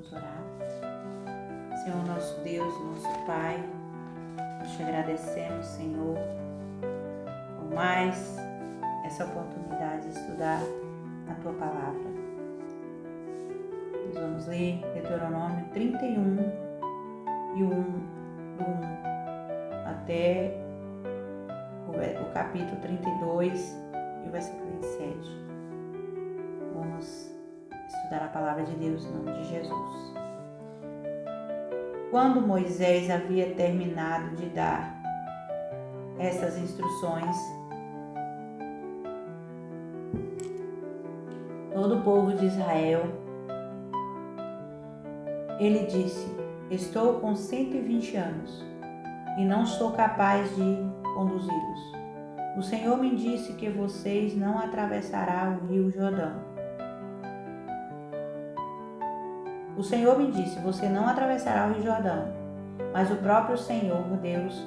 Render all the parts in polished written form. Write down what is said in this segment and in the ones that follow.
Vamos orar. Senhor nosso Deus, nosso Pai, nós te agradecemos, Senhor, por mais essa oportunidade de estudar a Tua Palavra. Nós vamos ler Deuteronômio 31 e 1, do 1 até o capítulo 32 e o versículo 27. Vamos estudar a Palavra de Deus em nome de Jesus. Quando Moisés havia terminado de dar essas instruções, todo o povo de Israel, ele disse: estou com 120 anos e não sou capaz de conduzi-los. O Senhor me disse que vocês não atravessarão o rio Jordão. O Senhor me disse: você não atravessará o rio Jordão, mas o próprio Senhor, Deus,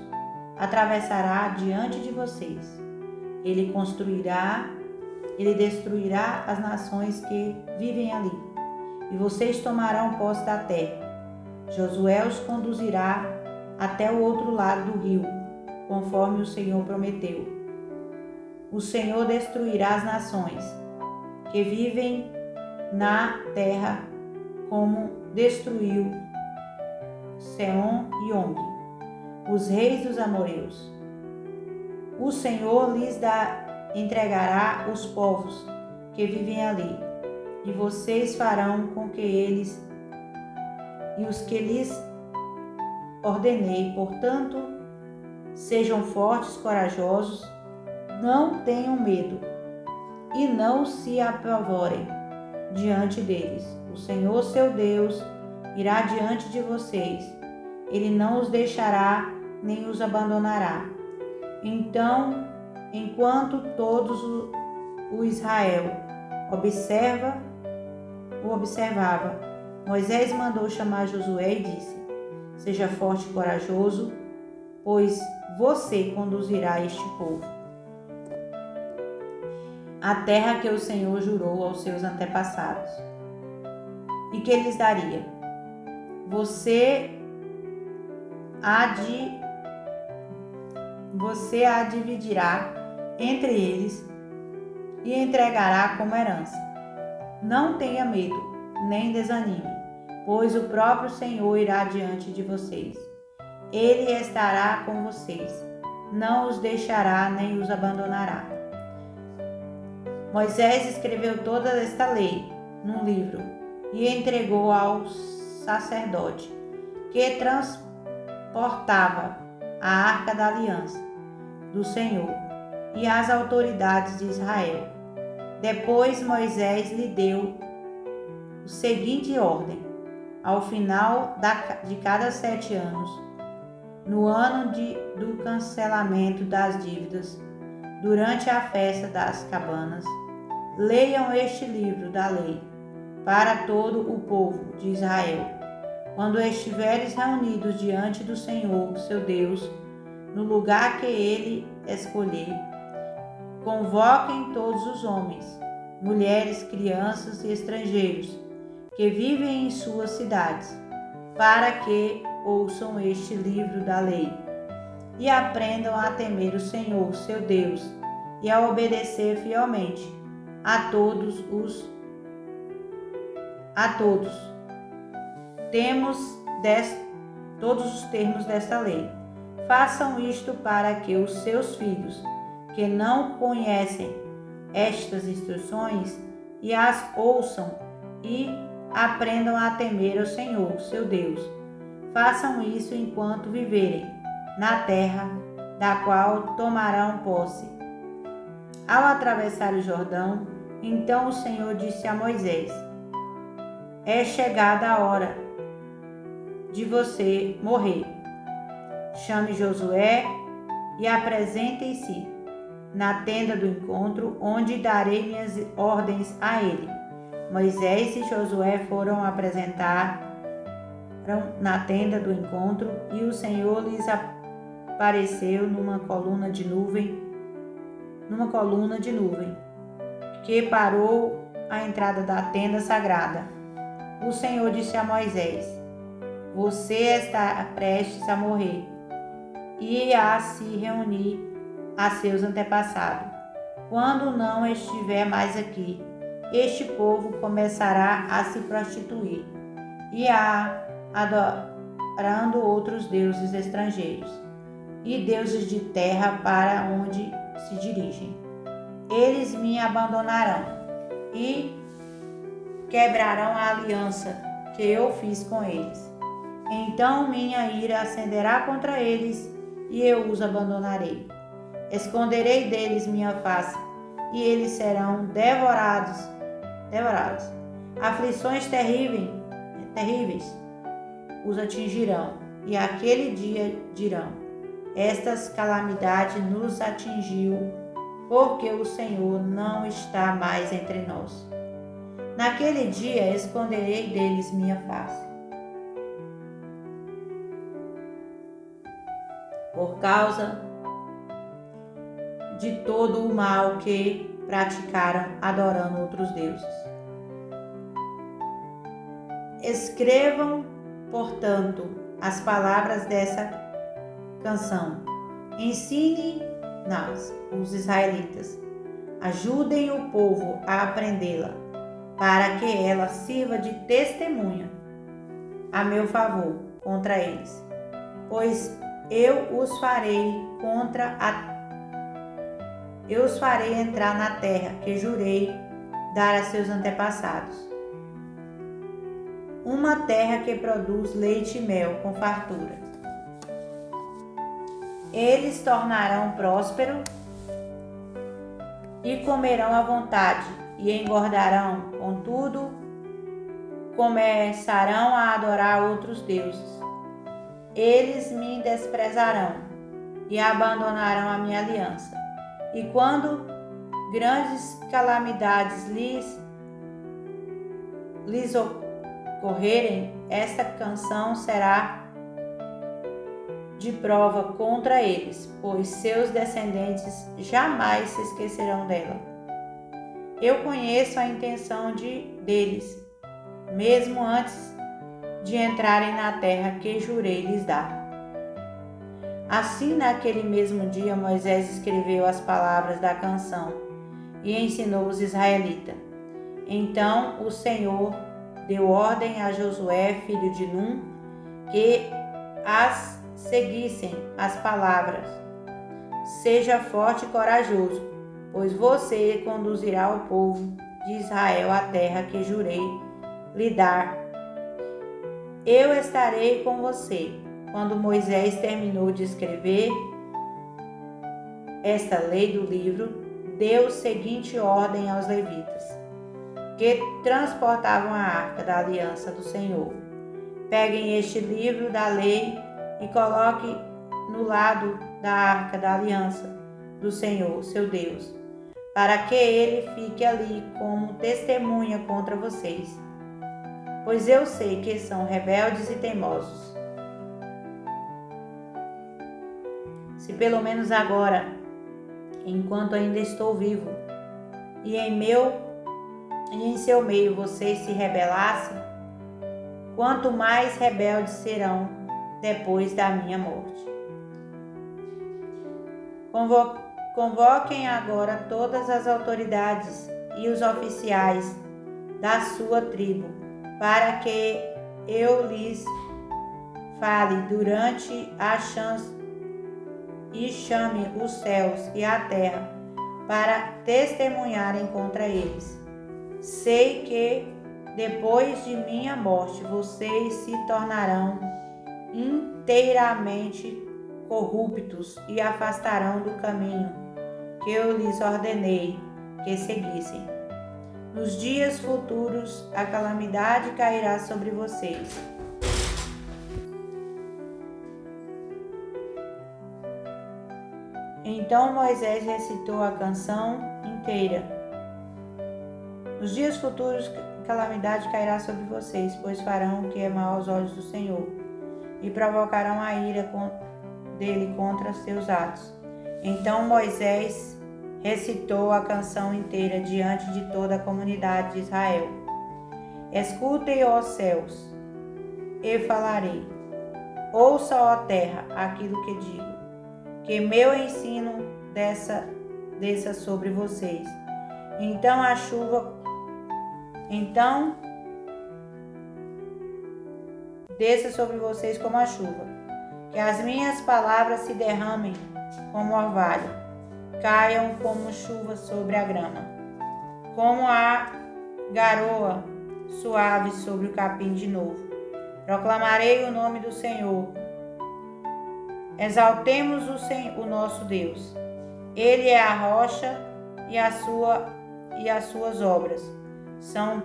atravessará diante de vocês. Ele destruirá as nações que vivem ali, e vocês tomarão posse da terra. Josué os conduzirá até o outro lado do rio, conforme o Senhor prometeu. O Senhor destruirá as nações que vivem na terra, como destruiu Sehon e Og, os reis dos amorreus. O Senhor lhes entregará os povos que vivem ali, e vocês farão com que eles e os que lhes ordenei. Portanto, sejam fortes, corajosos, não tenham medo e não se apavorem diante deles. O Senhor, seu Deus, irá diante de vocês. Ele não os deixará nem os abandonará. Então, enquanto todos o Israel o observava, Moisés mandou chamar Josué e disse: seja forte e corajoso, pois você conduzirá este povo à terra que o Senhor jurou aos seus antepassados e que lhes daria. Você a dividirá entre eles e entregará como herança. Não tenha medo, nem desanime, pois o próprio Senhor irá diante de vocês. Ele estará com vocês, não os deixará nem os abandonará. Moisés escreveu toda esta lei num livro e entregou ao sacerdote que transportava a arca da aliança do Senhor e às autoridades de Israel. Depois Moisés lhe deu a seguinte ordem: ao final de cada 7 anos, no ano do cancelamento das dívidas, durante a festa das cabanas, leiam este livro da lei para todo o povo de Israel. Quando estiveres reunidos diante do Senhor, seu Deus, no lugar que ele escolher, convoquem todos os homens, mulheres, crianças e estrangeiros que vivem em suas cidades, para que ouçam este livro da lei e aprendam a temer o Senhor, seu Deus, e a obedecer fielmente a todos os termos desta lei. Façam isto para que os seus filhos, que não conhecem estas instruções, e as ouçam e aprendam a temer o Senhor, seu Deus. Façam isso enquanto viverem na terra da qual tomarão posse. Ao atravessar o Jordão, então o Senhor disse a Moisés: é chegada a hora de você morrer. Chame Josué e apresentem-se na tenda do encontro, onde darei minhas ordens a ele. Moisés e Josué foram apresentaram na tenda do encontro, e o Senhor lhes apareceu numa coluna de nuvem, que parou à entrada da tenda sagrada. o Senhor disse a Moisés: você está prestes a morrer e a se reunir a seus antepassados. Quando não estiver mais aqui, este povo começará a se prostituir e a adorando outros deuses estrangeiros e deuses de terra para onde se dirigem. Eles me abandonarão e quebrarão a aliança que eu fiz com eles. Então minha ira acenderá contra eles e eu os abandonarei. Esconderei deles minha face e eles serão devorados. Aflições terríveis os atingirão e aquele dia dirão: estas calamidades nos atingiu porque o Senhor não está mais entre nós. Naquele dia esconderei deles minha face. Por causa de todo o mal que praticaram adorando outros deuses. Escrevam, portanto, as palavras dessa canção. Ensine-nas os israelitas. Ajudem o povo a aprendê-la, para que ela sirva de testemunha a meu favor contra eles. Pois eu os farei entrar na terra que jurei dar a seus antepassados. Uma terra que produz leite e mel com fartura. Eles tornarão próspero e comerão à vontade e engordarão, contudo, começarão a adorar outros deuses. Eles me desprezarão e abandonarão a minha aliança. E quando grandes calamidades lhes ocorrerem, esta canção será de prova contra eles, pois seus descendentes jamais se esquecerão dela. Eu conheço a intenção deles, mesmo antes de entrarem na terra que jurei lhes dar. Assim, naquele mesmo dia, Moisés escreveu as palavras da canção e ensinou os israelitas. Então o Senhor deu ordem a Josué, filho de Num, que as seguissem as palavras. Seja forte e corajoso, pois você conduzirá o povo de Israel à terra que jurei lhe dar. Eu estarei com você. Quando Moisés terminou de escrever esta lei do livro, deu seguinte ordem aos levitas, que transportavam a arca da aliança do Senhor. Peguem este livro da lei e coloquem no lado da arca da aliança do Senhor, seu Deus, para que ele fique ali como testemunha contra vocês. Pois eu sei que são rebeldes e teimosos. Se pelo menos agora, enquanto ainda estou vivo, e em seu meio vocês se rebelassem, quanto mais rebeldes serão depois da minha morte. Convoquem agora todas as autoridades e os oficiais da sua tribo, para que eu lhes fale durante a chance e chame os céus e a terra para testemunharem contra eles. Sei que depois de minha morte vocês se tornarão inteiramente corruptos e afastarão do caminho que eu lhes ordenei que seguissem. Nos dias futuros, a calamidade cairá sobre vocês. Então Moisés recitou a canção inteira. Nos dias futuros, a calamidade cairá sobre vocês, pois farão o que é mal aos olhos do Senhor, e provocarão a ira dele contra seus atos. Então Moisés recitou a canção inteira diante de toda a comunidade de Israel. Escutem, ó céus, e falarei. Ouça, ó terra, aquilo que digo, que meu ensino desça sobre vocês. Então desça sobre vocês como a chuva, que as minhas palavras se derramem como orvalho, caiam como chuva sobre a grama, como a garoa suave sobre o capim de novo. Proclamarei o nome do Senhor. Exaltemos o nosso Deus. Ele é a rocha e as suas obras são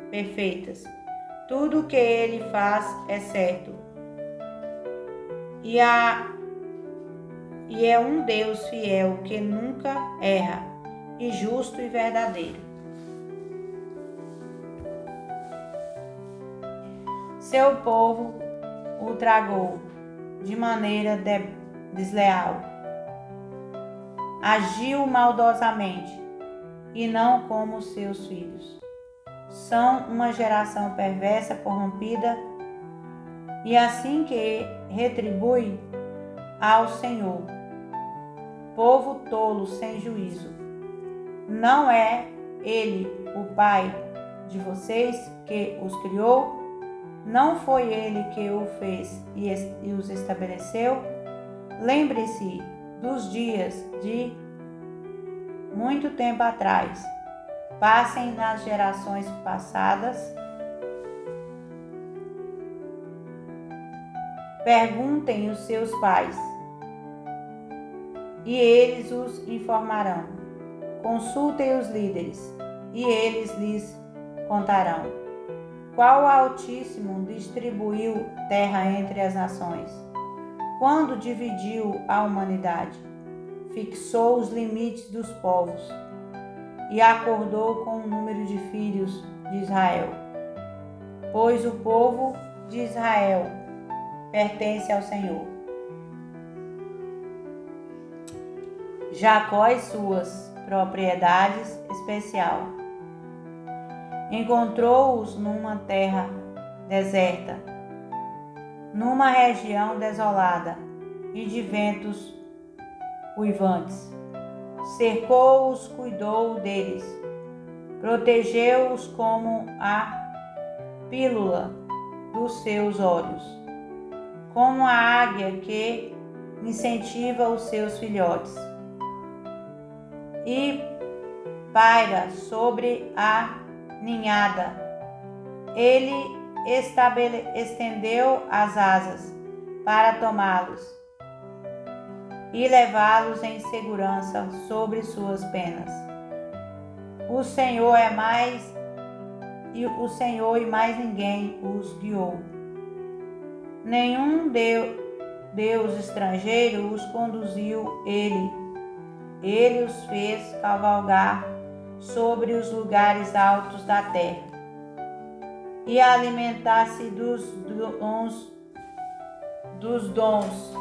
perfeitas. Tudo o que ele faz é certo. E é um Deus fiel que nunca erra, e justo e verdadeiro. Seu povo o tragou de maneira desleal. Agiu maldosamente, e não como seus filhos. São uma geração perversa, corrompida, e assim que retribui ao Senhor, povo tolo sem juízo. Não é Ele o Pai de vocês que os criou? Não foi Ele que o fez e os estabeleceu? Lembre-se dos dias de muito tempo atrás. Passem nas gerações passadas. Perguntem os seus pais, e eles os informarão. Consultem os líderes, e eles lhes contarão. Qual Altíssimo distribuiu terra entre as nações? Quando dividiu a humanidade, fixou os limites dos povos e acordou com o número de filhos de Israel. Pois o povo de Israel pertence ao Senhor. Jacó e suas propriedades especial. Encontrou-os numa terra deserta, numa região desolada e de ventos uivantes. Cercou-os, cuidou deles, protegeu-os como a pílula dos seus olhos, como a águia que incentiva os seus filhotes e paira sobre a ninhada. Ele estendeu as asas para tomá-los e levá-los em segurança sobre suas penas. O Senhor e mais ninguém os guiou. Nenhum Deus estrangeiro os conduziu. Ele os fez cavalgar sobre os lugares altos da terra e alimentar-se dos dons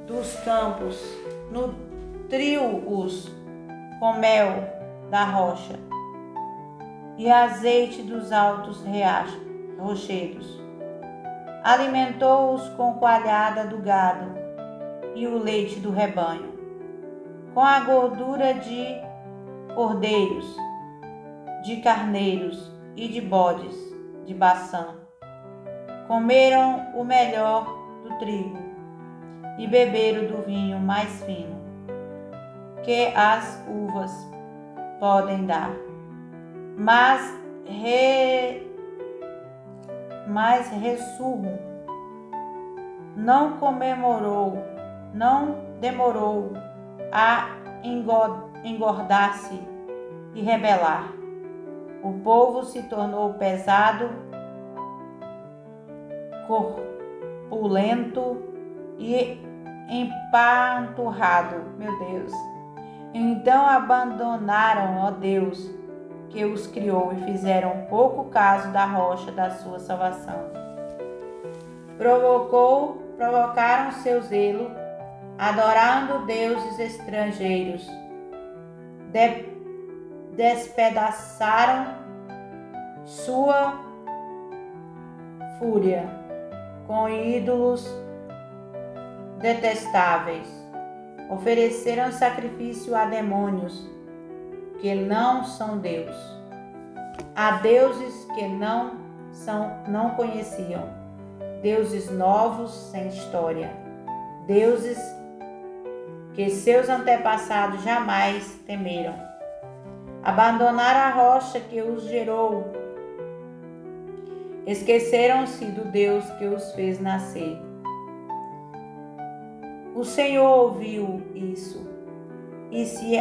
dos campos. Nutriu-os com mel da rocha e azeite dos altos rochedos. Alimentou-os com coalhada do gado e o leite do rebanho, com a gordura de cordeiros, de carneiros e de bodes de Baçã. Comeram o melhor do trigo e beberam do vinho mais fino que as uvas podem dar. Mas Ressurro não demorou a engordar-se e rebelar. O povo se tornou pesado, corpulento e empanturrado. Meu Deus! Então abandonaram, ó Deus, que os criou, e fizeram pouco caso da rocha da sua salvação. Provocaram seu zelo, adorando deuses estrangeiros. Despedaçaram sua fúria com ídolos detestáveis. Ofereceram sacrifício a demônios que não são Deus, a deuses que não conheciam, deuses novos sem história, deuses que seus antepassados jamais temeram. Abandonaram a rocha que os gerou, esqueceram-se do Deus que os fez nascer. O Senhor ouviu isso e se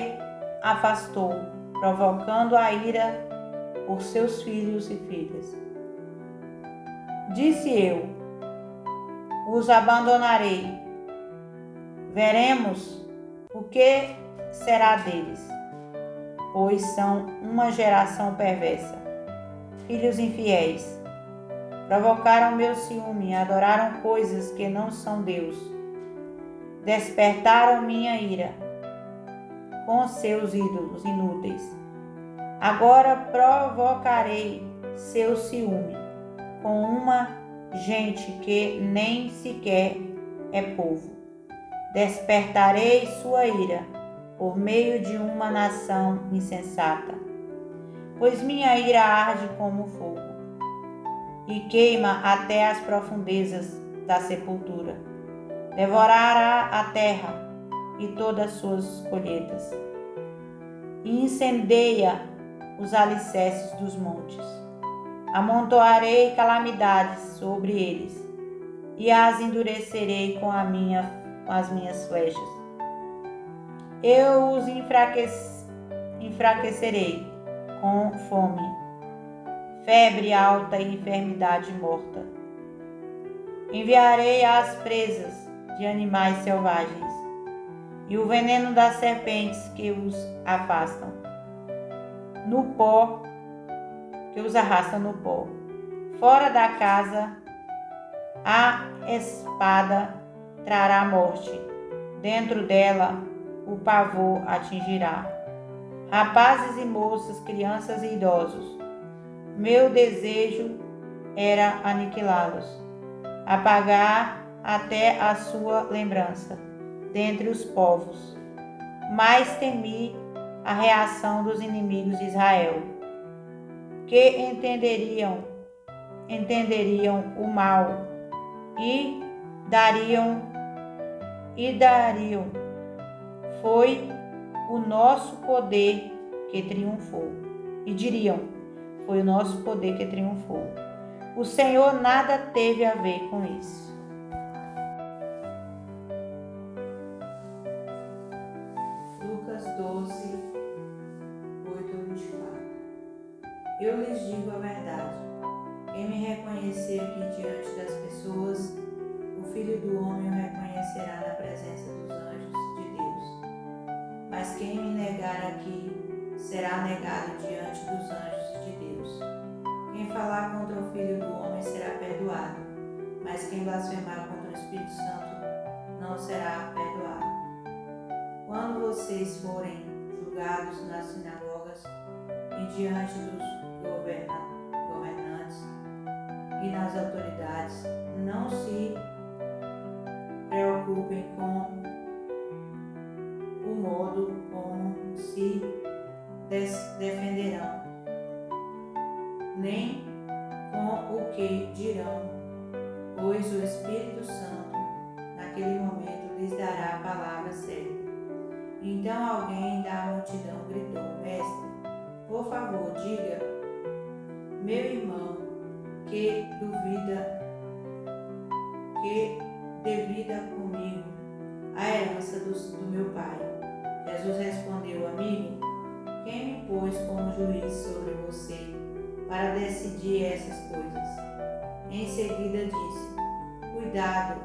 afastou, provocando a ira por seus filhos e filhas. Disse eu: os abandonarei. Veremos o que será deles, pois são uma geração perversa. Filhos infiéis, provocaram meu ciúme, adoraram coisas que não são Deus. Despertaram minha ira com seus ídolos inúteis. Agora provocarei seu ciúme com uma gente que nem sequer é povo. Despertarei sua ira por meio de uma nação insensata, pois minha ira arde como fogo e queima até as profundezas da sepultura. Devorará a terra e todas suas colheitas, e incendeia os alicerces dos montes. Amontoarei calamidades sobre eles e as endurecerei com as minhas flechas. Eu os enfraquecerei com fome, febre alta e enfermidade morta. Enviarei as presas de animais selvagens e o veneno das serpentes que os afastam no pó, que os arrastam no pó. Fora da casa, a espada trará morte. Dentro dela, o pavor atingirá rapazes e moças, crianças e idosos. Meu desejo era aniquilá-los, apagar até a sua lembrança dentre os povos. Mas temi a reação dos inimigos de Israel, que entenderiam o mal e dariam. Foi o nosso poder que triunfou. E diriam: foi o nosso poder que triunfou. O Senhor nada teve a ver com isso. Lucas 12, 8-24. Eu lhes digo a verdade. Quem me reconhecer aqui diante das pessoas, o Filho do Homem o reconhecerá na presença dos anjos de Deus. Mas quem me negar aqui será negado diante dos anjos de Deus. Quem falar contra o Filho do Homem será perdoado, mas quem blasfemar contra o Espírito Santo não será perdoado. Quando vocês forem julgados nas sinagogas e diante dos governantes e nas autoridades, não se preocupem com o modo como se defenderão, nem com o que dirão, pois o Espírito Santo, naquele momento, lhes dará a palavra certa. Então alguém da multidão gritou: Mestre, por favor, diga, meu irmão, que divida comigo a herança do meu pai. Jesus respondeu: Amigo, quem me pôs como juiz sobre você para decidir essas coisas? Em seguida disse: Cuidado,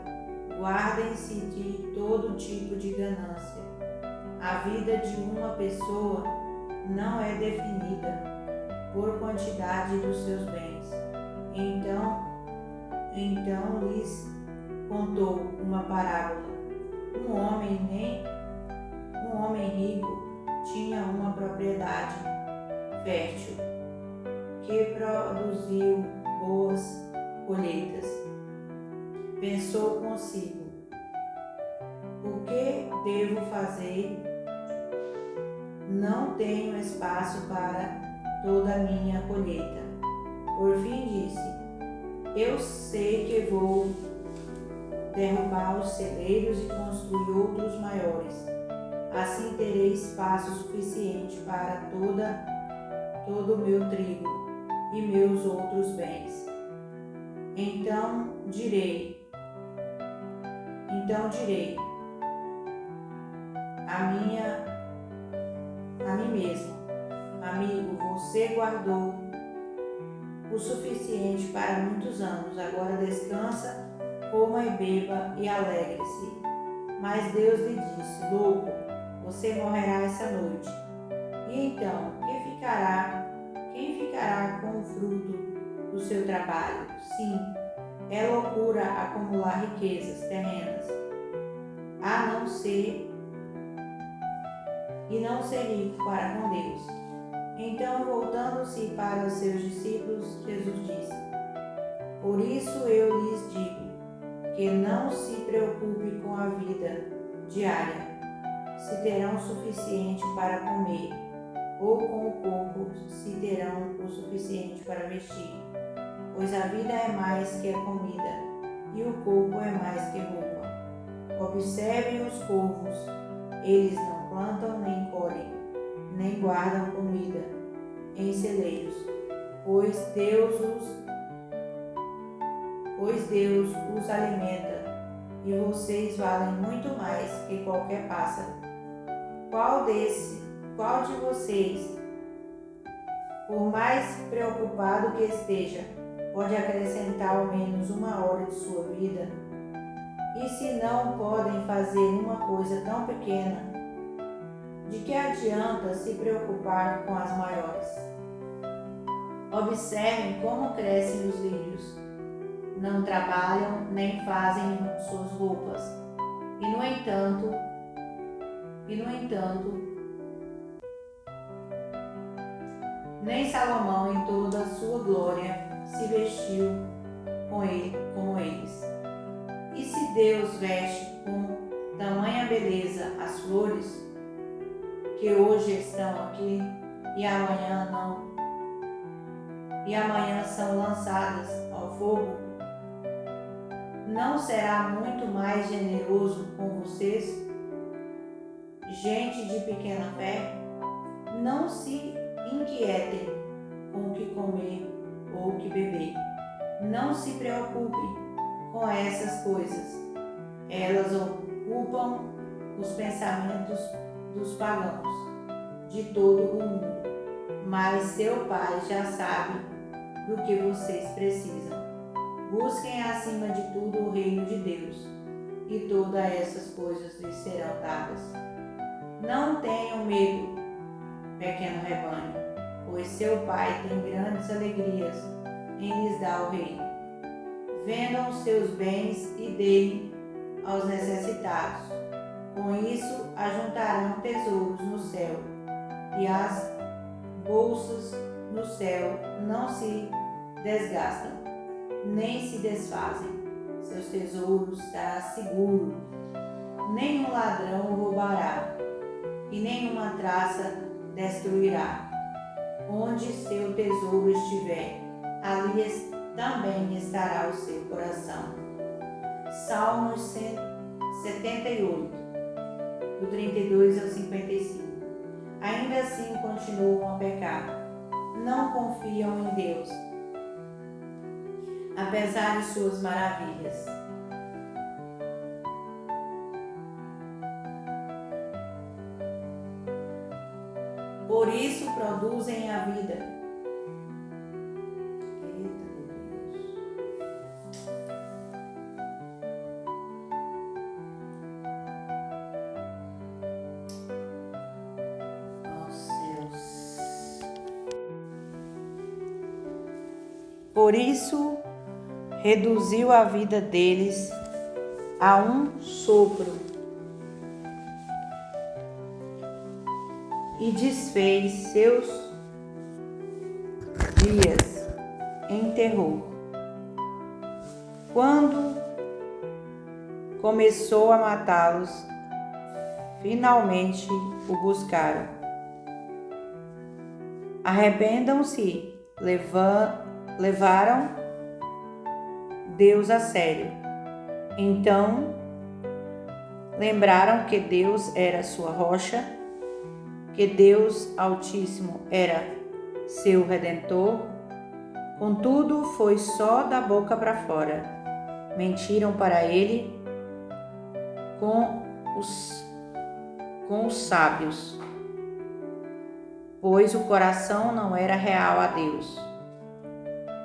guardem-se de todo tipo de ganância. A vida de uma pessoa não é definida por quantidade dos seus bens. Então lhes contou uma parábola. Um homem rico tinha uma propriedade fértil que produziu boas colheitas. Pensou consigo: o que devo fazer? Não tenho espaço para toda a minha colheita. Por fim disse: eu sei que vou derrubar os celeiros e construir outros maiores. Assim terei espaço suficiente para todo o meu trigo e meus outros bens. Então direi a mim mesmo: amigo, você guardou o suficiente para muitos anos. Agora descansa, coma e beba e alegre-se. Mas Deus lhe disse: louco, você morrerá essa noite. E então, quem ficará com o fruto do seu trabalho? Sim, é loucura acumular riquezas terrenas, e não ser rico para com Deus. Então, voltando-se para os seus discípulos, Jesus disse: por isso eu lhes digo que não se preocupe com a vida diária, se terão o suficiente para comer, ou com o corpo, se terão o suficiente para vestir. Pois a vida é mais que a comida, e o corpo é mais que roupa. Observem os corvos: eles não plantam nem colhem, nem guardam comida em celeiros, pois Deus os alimenta, e vocês valem muito mais que qualquer pássaro. Qual de vocês, por mais preocupado que esteja, pode acrescentar ao menos uma hora de sua vida? E se não podem fazer uma coisa tão pequena, de que adianta se preocupar com as maiores? Observem como crescem os lírios. Não trabalham nem fazem suas roupas. E no entanto, nem Salomão em toda a sua glória se vestiu como eles. E se Deus veste com tamanha beleza as flores, que hoje estão aqui e amanhã são lançadas ao fogo, não será muito mais generoso com vocês, gente de pequena fé? Não se inquietem com o que comer ou o que beber. Não se preocupem com essas coisas. Elas ocupam os pensamentos dos pagãos de todo o mundo. Mas seu Pai já sabe do que vocês precisam. Busquem acima de tudo o reino de Deus, e todas essas coisas lhes serão dadas. Não tenham medo, pequeno rebanho, pois seu Pai tem grandes alegrias em lhes dar o reino. Vendam os seus bens e deem aos necessitados. Com isso, ajuntarão tesouros no céu, e as bolsas no céu não se desgastam, nem se desfazem. Seus tesouros estará seguro. Nenhum ladrão o roubará, e nenhuma traça destruirá. Onde seu tesouro estiver, ali também estará o seu coração. Salmos 78, do 32 ao 55. Ainda assim continuam a pecar. Não confiam em Deus, apesar de suas maravilhas. Por isso produzem a vida. Por isso reduziu a vida deles a um sopro e desfez seus dias terror. Quando começou a matá-los, finalmente o buscaram. Arrependam-se, levaram Deus a sério. Então, lembraram que Deus era sua rocha, que Deus Altíssimo era seu Redentor. Contudo, foi só da boca para fora. Mentiram para ele com os sábios, pois o coração não era real a Deus.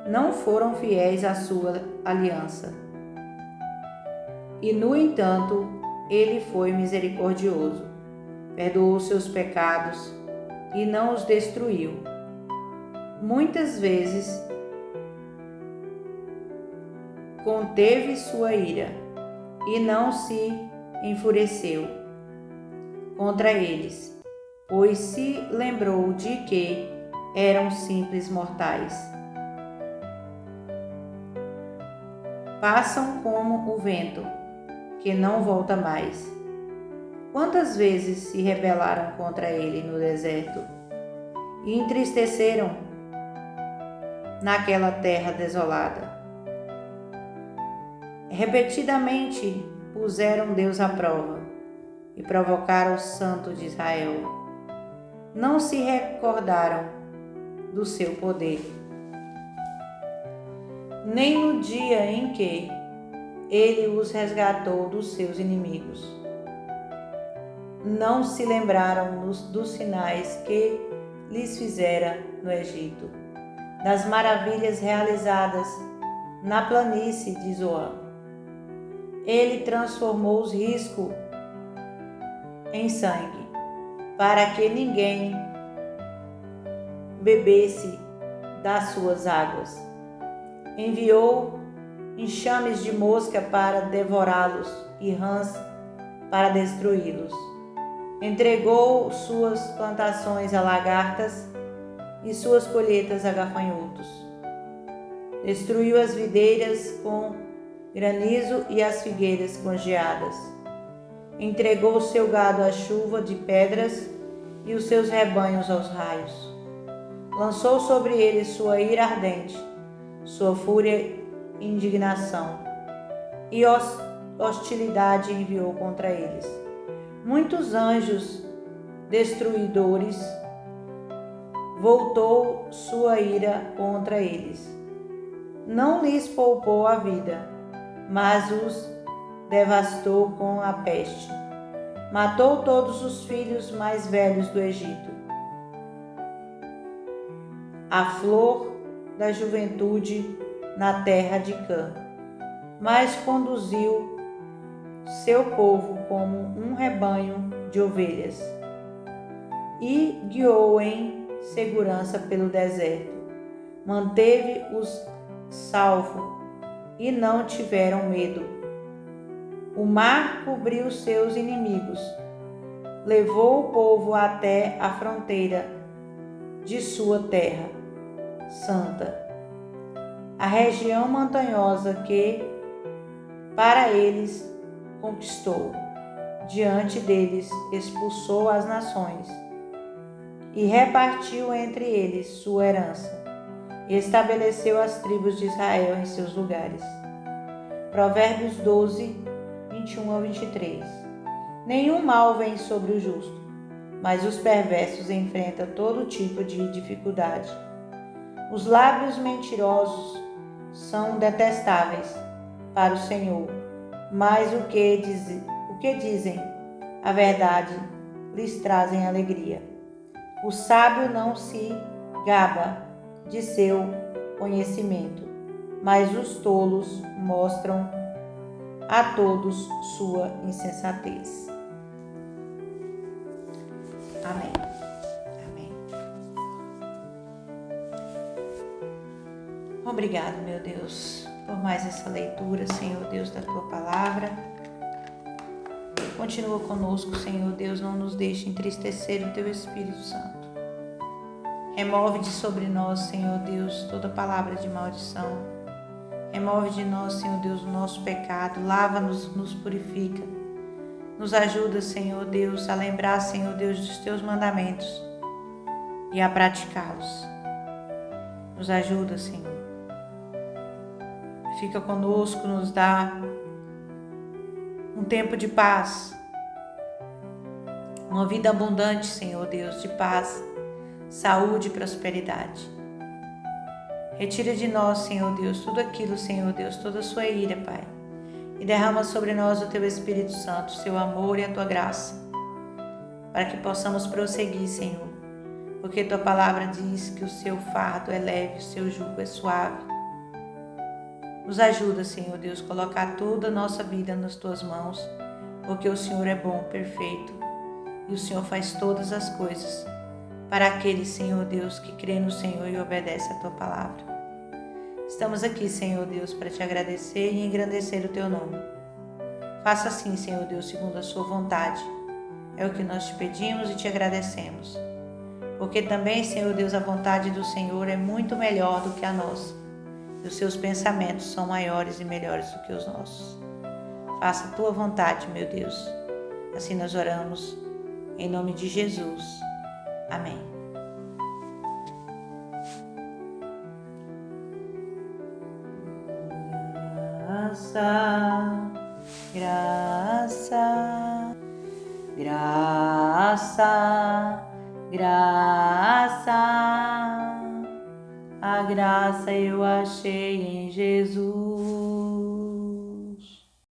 Não foram fiéis à sua aliança. E, no entanto, ele foi misericordioso, perdoou seus pecados e não os destruiu. Muitas vezes conteve sua ira e não se enfureceu contra eles, pois se lembrou de que eram simples mortais. Passam como o vento, que não volta mais. Quantas vezes se rebelaram contra ele no deserto e entristeceram naquela terra desolada. Repetidamente puseram Deus à prova e provocaram o Santo de Israel. Não se recordaram do seu poder, nem no dia em que ele os resgatou dos seus inimigos. Não se lembraram dos sinais que lhes fizera no Egito, das maravilhas realizadas na planície de Zoan. Ele transformou os riscos em sangue, para que ninguém bebesse das suas águas. Enviou enxames de mosca para devorá-los e rãs para destruí-los. Entregou suas plantações a lagartas e suas colheitas a gafanhotos. Destruiu as videiras com granizo e as figueiras com geadas. Entregou seu gado à chuva de pedras e os seus rebanhos aos raios. Lançou sobre eles sua ira ardente, sua fúria e indignação, e hostilidade enviou contra eles. Muitos anjos destruidores voltou sua ira contra eles. Não lhes poupou a vida, mas os devastou com a peste. Matou todos os filhos mais velhos do Egito. A flor da juventude na terra de Cã, mas conduziu seu povo como um rebanho de ovelhas e guiou em segurança pelo deserto. Manteve-os salvo e não tiveram medo. O mar cobriu seus inimigos, levou o povo até a fronteira de sua terra santa, a região montanhosa que para eles conquistou. Diante deles expulsou as nações e repartiu entre eles sua herança, e estabeleceu as tribos de Israel em seus lugares. Provérbios 12, 21 a 23. Nenhum mal vem sobre o justo, mas os perversos enfrentam todo tipo de dificuldade. Os lábios mentirosos são detestáveis para o Senhor, mas o que dizem a verdade lhes trazem alegria. O sábio não se gaba de seu conhecimento, mas os tolos mostram a todos sua insensatez. Amém. Amém. Obrigado, meu Deus, por mais essa leitura, Senhor Deus, da Tua Palavra. Continua conosco, Senhor Deus, não nos deixe entristecer o Teu Espírito Santo. Remove de sobre nós, Senhor Deus, toda palavra de maldição. Remove de nós, Senhor Deus, o nosso pecado. Lava-nos, nos purifica. Nos ajuda, Senhor Deus, a lembrar, Senhor Deus, dos teus mandamentos e a praticá-los. Nos ajuda, Senhor. Fica conosco, nos dá um tempo de paz. Uma vida abundante, Senhor Deus, de paz, saúde e prosperidade. Retira de nós, Senhor Deus, tudo aquilo, Senhor Deus, toda a sua ira, Pai. E derrama sobre nós o Teu Espírito Santo, o Seu amor e a Tua graça, para que possamos prosseguir, Senhor. Porque Tua palavra diz que o Seu fardo é leve, o Seu jugo é suave. Nos ajuda, Senhor Deus, a colocar toda a nossa vida nas Tuas mãos, porque o Senhor é bom, perfeito, e o Senhor faz todas as coisas para aquele, Senhor Deus, que crê no Senhor e obedece a Tua palavra. Estamos aqui, Senhor Deus, para Te agradecer e engrandecer o Teu nome. Faça assim, Senhor Deus, segundo a Sua vontade. É o que nós Te pedimos e Te agradecemos. Porque também, Senhor Deus, a vontade do Senhor é muito melhor do que a nossa. E os Seus pensamentos são maiores e melhores do que os nossos. Faça a Tua vontade, meu Deus. Assim nós oramos, em nome de Jesus. Amém. Graça, graça, graça, graça. A graça eu achei em Jesus.